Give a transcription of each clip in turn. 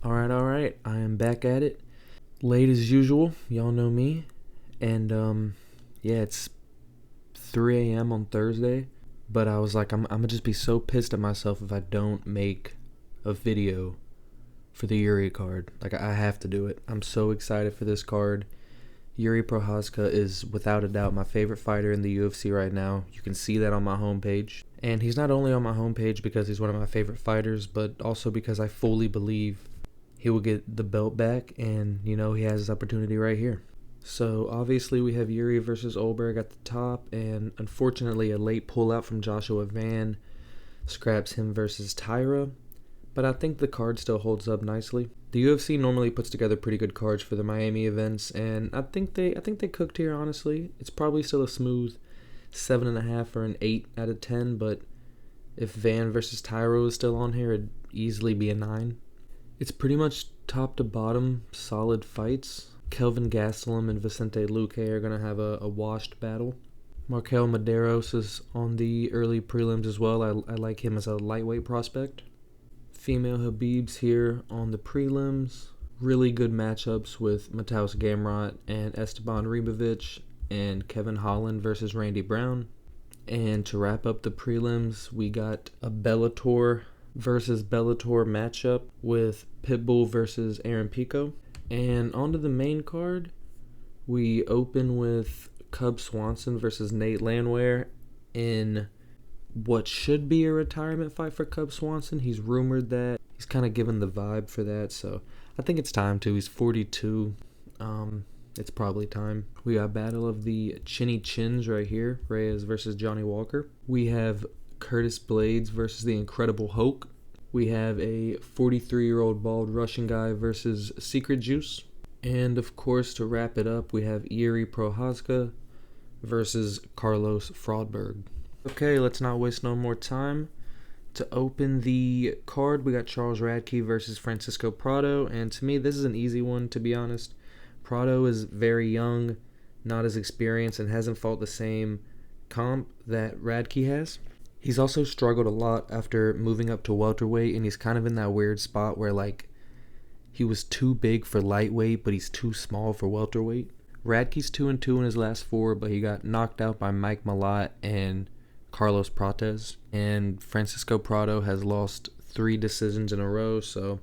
All right. I am back at it. Late as usual. Y'all know me. And yeah, it's 3 a.m. on Thursday. But I was like, I'm gonna just be so pissed at myself if I don't make a video for the Yuri card. Like I have to do it. I'm so excited for this card. Jiri Prochazka is without a doubt my favorite fighter in the UFC right now. You can see that on my homepage. And he's not only on my homepage because he's one of my favorite fighters, but also because I fully believe he will get the belt back, and he has his opportunity right here. So obviously we have Jiri versus Ulberg at the top, and unfortunately a late pullout from Joshua Van scraps him versus Tyra. But I think the card still holds up nicely. The UFC normally puts together pretty good cards for the Miami events, and I think they cooked here. Honestly, it's probably still a smooth 7.5 or an 8 out of 10. But if Van versus Tyra was still on here, it'd easily be a 9. It's pretty much top to bottom solid fights. Kelvin Gastelum and Vicente Luque are going to have a washed battle. Markel Medeiros is on the early prelims as well. I like him as a lightweight prospect. Female Habibs here on the prelims. Really good matchups with Mateusz Gamrot and Esteban Ribovic, and Kevin Holland versus Randy Brown. And to wrap up the prelims, we got a Bellator versus Bellator matchup with Pitbull versus Aaron Pico. And onto the main card, we open with Cub Swanson versus Nate Landwehr in what should be a retirement fight for Cub Swanson. He's rumored that. He's kind of given the vibe for that, so I think it's time to. He's 42. It's probably time. We got Battle of the Chinny Chins right here. Reyes versus Johnny Walker. We have Curtis Blades versus the Incredible Hulk. We have a 43-year-old bald Russian guy versus Secret Juice. And of course, to wrap it up, we have Jiri Prochazka versus Carlos Fraudberg. Okay, let's not waste no more time. To open the card, we got Charles Radke versus Francisco Prado, and to me, this is an easy one, to be honest. Prado is very young, not as experienced, and hasn't fought the same comp that Radke has. He's also struggled a lot after moving up to welterweight, and he's kind of in that weird spot where, he was too big for lightweight, but he's too small for welterweight. Radke's 2-2 in his last 4, but he got knocked out by Mike Malott and Carlos Prates, and Francisco Prado has lost 3 decisions in a row, so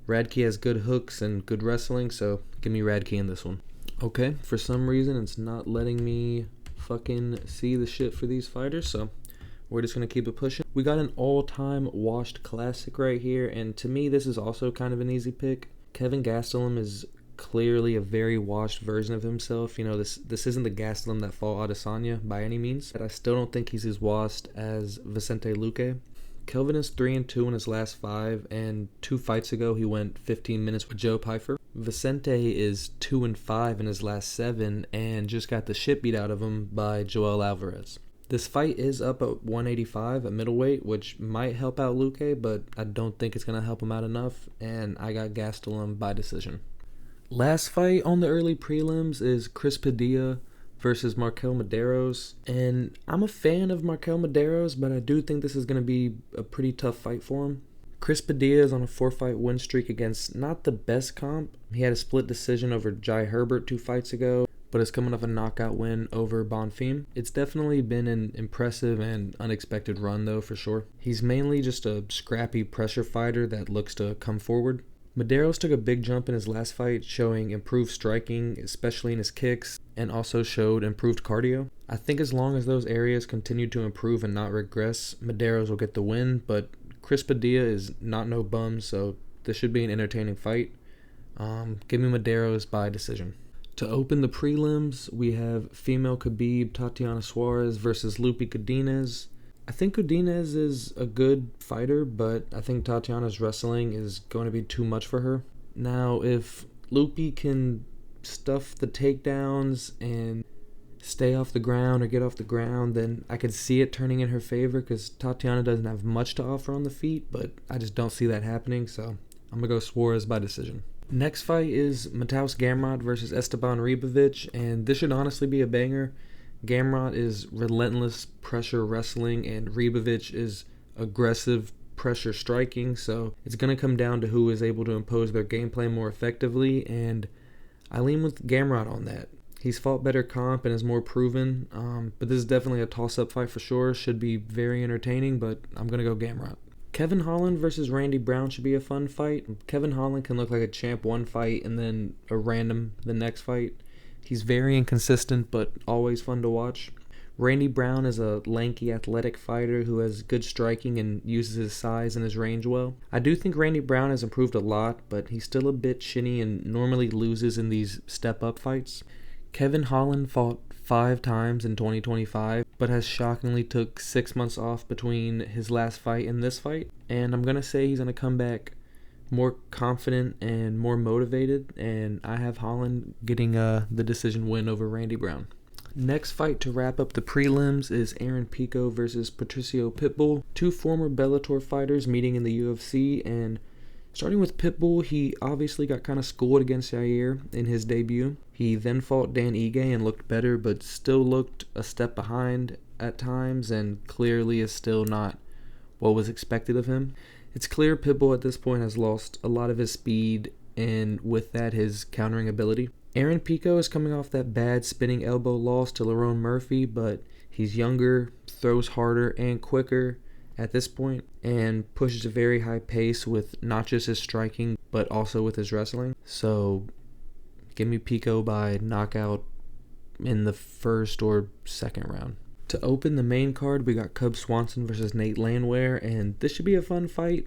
Radke has good hooks and good wrestling, so give me Radke in this one. Okay, for some reason it's not letting me fucking see the shit for these fighters, so we're just going to keep it pushing. We got an all-time washed classic right here, and to me this is also kind of an easy pick. Kevin Gastelum is clearly a very washed version of himself. This isn't the Gastelum that fought Adesanya by any means, but I still don't think he's as washed as Vicente Luque. Kelvin is 3-2 in his last 5, and 2 fights ago he went 15 minutes with Joe Pyfer. Vicente is 2-5 in his last 7, and just got the shit beat out of him by Joel Alvarez. This fight is up at 185 at middleweight, which might help out Luque, but I don't think it's going to help him out enough, and I got Gastelum by decision. Last fight on the early prelims is Chris Padilla versus Markel Medeiros, and I'm a fan of Markel Medeiros, but I do think this is going to be a pretty tough fight for him. Chris Padilla is on a 4-fight win streak against not the best comp. He had a split decision over Jai Herbert 2 fights ago, but is coming off a knockout win over Bonfim. It's definitely been an impressive and unexpected run though, for sure. He's mainly just a scrappy pressure fighter that looks to come forward. Medeiros took a big jump in his last fight, showing improved striking, especially in his kicks, and also showed improved cardio. I think as long as those areas continue to improve and not regress, Medeiros will get the win, but Chris Padilla is not no bum, so this should be an entertaining fight. Give me Medeiros by decision. To open the prelims, we have female Khabib Tatiana Suarez versus Lupi Godinez. I think Godinez is a good fighter, but I think Tatiana's wrestling is going to be too much for her. Now, if Lupi can stuff the takedowns and stay off the ground or get off the ground, then I could see it turning in her favor because Tatiana doesn't have much to offer on the feet, but I just don't see that happening, so I'm going to go Suarez by decision. Next fight is Mateusz Gamrot versus Esteban Ribovic, and this should honestly be a banger. Gamrot is relentless pressure wrestling, and Ribovic is aggressive pressure striking, so it's going to come down to who is able to impose their game plan more effectively, and I lean with Gamrot on that. He's fought better comp and is more proven, but this is definitely a toss-up fight for sure. Should be very entertaining, but I'm going to go Gamrot. Kevin Holland versus Randy Brown should be a fun fight. Kevin Holland can look like a champ one fight and then a random the next fight. He's very inconsistent, but always fun to watch. Randy Brown is a lanky, athletic fighter who has good striking and uses his size and his range well. I do think Randy Brown has improved a lot, but he's still a bit shinny and normally loses in these step-up fights. Kevin Holland fought 5 times in 2025, but has shockingly took 6 months off between his last fight and this fight. And I'm going to say he's going to come back more confident and more motivated, and I have Holland getting the decision win over Randy Brown. Next fight to wrap up the prelims is Aaron Pico versus Patricio Pitbull, 2 former Bellator fighters meeting in the UFC, and starting with Pitbull, he obviously got kind of schooled against Yair in his debut. He then fought Dan Ige and looked better, but still looked a step behind at times and clearly is still not what was expected of him. It's clear Pitbull at this point has lost a lot of his speed and with that his countering ability. Aaron Pico is coming off that bad spinning elbow loss to Lerone Murphy, but he's younger, throws harder and quicker at this point, and pushes a very high pace with not just his striking, but also with his wrestling. So, give me Pico by knockout in the first or second round. To open the main card, we got Cub Swanson versus Nate Landwehr, and this should be a fun fight.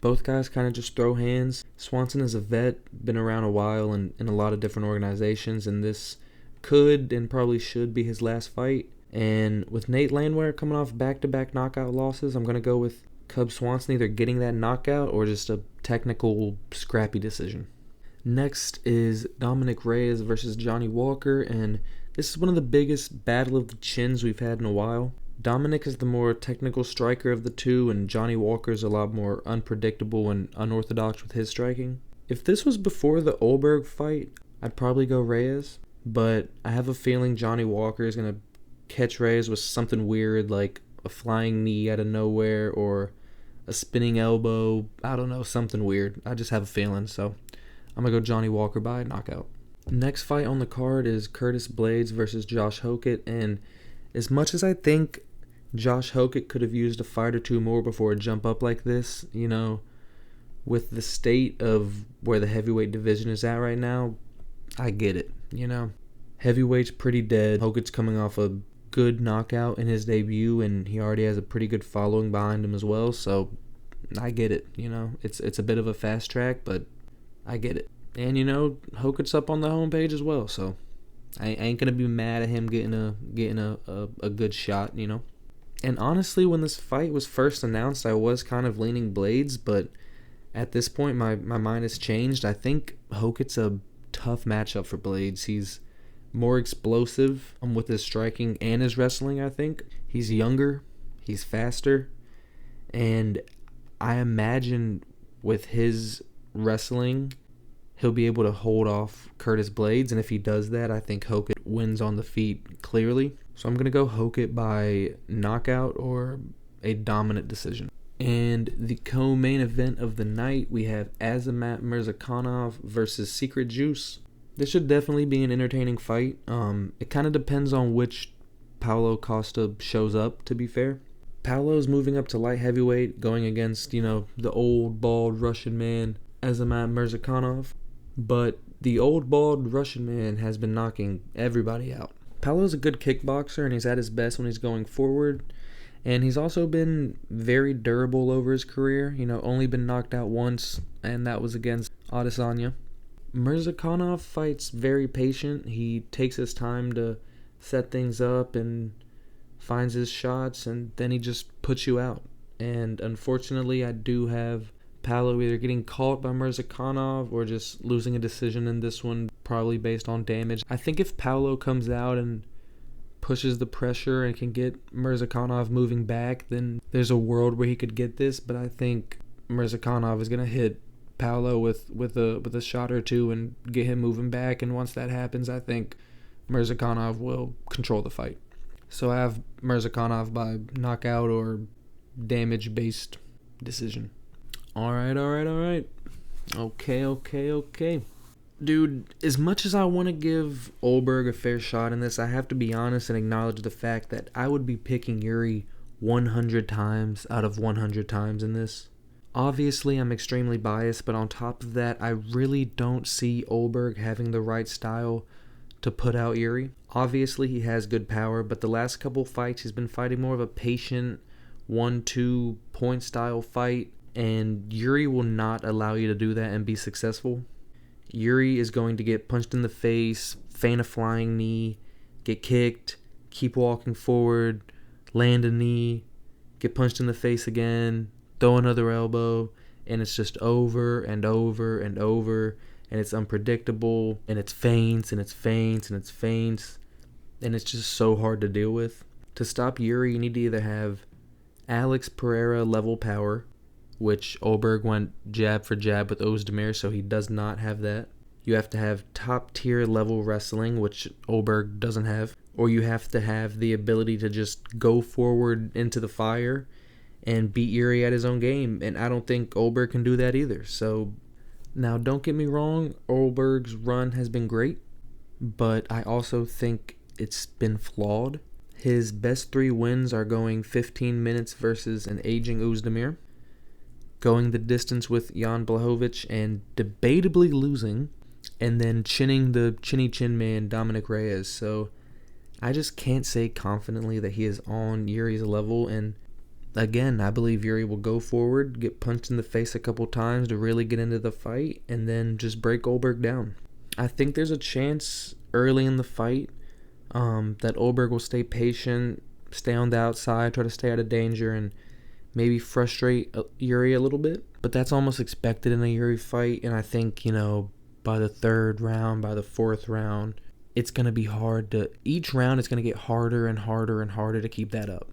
Both guys kind of just throw hands. Swanson is a vet, been around a while and in a lot of different organizations, and this could and probably should be his last fight. And with Nate Landwehr coming off back-to-back knockout losses, I'm going to go with Cub Swanson either getting that knockout or just a technical, scrappy decision. Next is Dominic Reyes versus Johnny Walker, and this is one of the biggest battle of the chins we've had in a while. Dominic is the more technical striker of the two, and Johnny Walker is a lot more unpredictable and unorthodox with his striking. If this was before the Ulberg fight, I'd probably go Reyes, but I have a feeling Johnny Walker is going to catch Reyes with something weird like a flying knee out of nowhere or a spinning elbow. I don't know, something weird. I just have a feeling, so I'm going to go Johnny Walker by knockout. Next fight on the card is Curtis Blades versus Josh Hokett, and as much as I think Josh Hokett could have used a fight or two more before a jump up like this, with the state of where the heavyweight division is at right now, I get it, Heavyweight's pretty dead. Hokett's coming off a good knockout in his debut, and he already has a pretty good following behind him as well, so I get it, It's a bit of a fast track, but I get it. And, Hokett's up on the homepage as well, so I ain't gonna be mad at him getting a good shot, And honestly, when this fight was first announced, I was kind of leaning Blades, but at this point, my mind has changed. I think Hokett's a tough matchup for Blades. He's more explosive with his striking and his wrestling, I think. He's younger, he's faster, and I imagine with his wrestling, he'll be able to hold off Curtis Blades, and if he does that, I think Hokett wins on the feet clearly. So I'm going to go Hokett by knockout or a dominant decision. And the co-main event of the night, we have Azamat Murzakanov versus Secret Juice. This should definitely be an entertaining fight. It kind of depends on which Paulo Costa shows up, to be fair. Paulo's moving up to light heavyweight, going against, the old, bald Russian man, Azamat Murzakanov. But the old, bald Russian man has been knocking everybody out. Paulo's a good kickboxer, and he's at his best when he's going forward. And he's also been very durable over his career. Only been knocked out once, and that was against Adesanya. Murzakanov fights very patient. He takes his time to set things up and finds his shots, and then he just puts you out. And unfortunately, I do have Paulo either getting caught by Murzakanov or just losing a decision in this one, probably based on damage. I think if Paulo comes out and pushes the pressure and can get Murzakanov moving back, then there's a world where he could get this, but I think Murzakanov is going to hit Paulo with a shot or two and get him moving back, and once that happens, I think Murzakanov will control the fight. So I have Murzakanov by knockout or damage-based decision. Alright. Okay. Dude, as much as I want to give Ulberg a fair shot in this, I have to be honest and acknowledge the fact that I would be picking Jiri 100 times out of 100 times in this. Obviously, I'm extremely biased, but on top of that, I really don't see Ulberg having the right style to put out Jiri. Obviously, he has good power, but the last couple fights, he's been fighting more of a patient 1-2 point style fight, and Jiri will not allow you to do that and be successful. Jiri is going to get punched in the face, feint a flying knee, get kicked, keep walking forward, land a knee, get punched in the face again, throw another elbow, and it's just over and over and over, and it's unpredictable, and it's feints, and it's just so hard to deal with. To stop Jiri, you need to either have Alex Pereira level power, which Ulberg went jab for jab with Özdemir, so he does not have that. You have to have top tier level wrestling, which Ulberg doesn't have. Or you have to have the ability to just go forward into the fire and beat Jiri at his own game, and I don't think Ulberg can do that either. So, now don't get me wrong, Ulberg's run has been great, but I also think it's been flawed. His best 3 wins are going 15 minutes versus an aging Özdemir, going the distance with Jan Blachowicz and debatably losing, and then chinning the chinny chin man Dominic Reyes. So I just can't say confidently that he is on Jiri's level, and again, I believe Jiri will go forward, get punched in the face a couple times to really get into the fight, and then just break Ulberg down. I think there's a chance early in the fight that Ulberg will stay patient, stay on the outside, try to stay out of danger, and maybe frustrate Jiri a little bit. But that's almost expected in a Jiri fight, and I think, by the 3rd round, by the 4th round, it's going to be hard to... Each round, it's going to get harder and harder and harder to keep that up.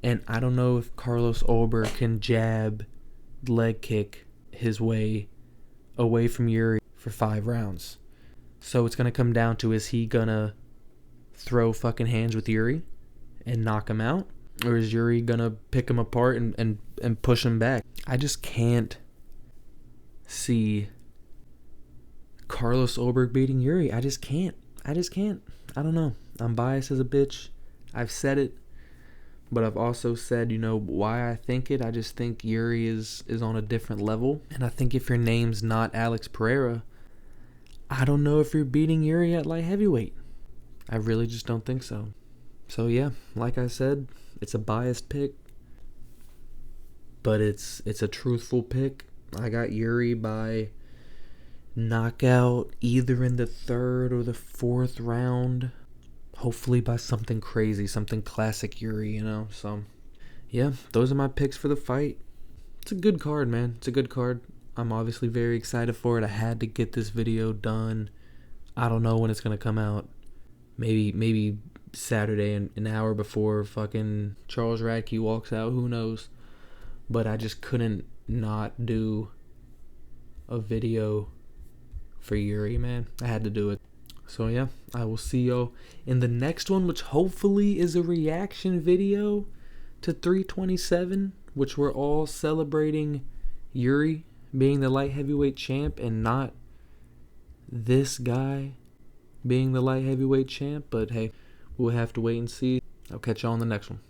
And I don't know if Carlos Ulberg can jab, leg kick his way away from Jiri for 5 rounds. So it's going to come down to, is he going to throw fucking hands with Jiri and knock him out? Or is Jiri going to pick him apart and push him back? I just can't see Carlos Ulberg beating Jiri. I just can't. I don't know. I'm biased as a bitch. I've said it. But I've also said, why I think it. I just think Jiri is on a different level. And I think if your name's not Alex Pereira, I don't know if you're beating Jiri at light heavyweight. I really just don't think so. So yeah, like I said, it's a biased pick. But it's a truthful pick. I got Jiri by knockout either in the 3rd or the 4th round. Hopefully by something crazy, something classic Jiri, So, yeah, those are my picks for the fight. It's a good card, man. It's a good card. I'm obviously very excited for it. I had to get this video done. I don't know when it's going to come out. Maybe Saturday, an hour before fucking Charles Radke walks out. Who knows? But I just couldn't not do a video for Jiri, man. I had to do it. So yeah, I will see y'all in the next one, which hopefully is a reaction video to 327, which we're all celebrating Jiri being the light heavyweight champ and not this guy being the light heavyweight champ. But hey, we'll have to wait and see. I'll catch y'all on the next one.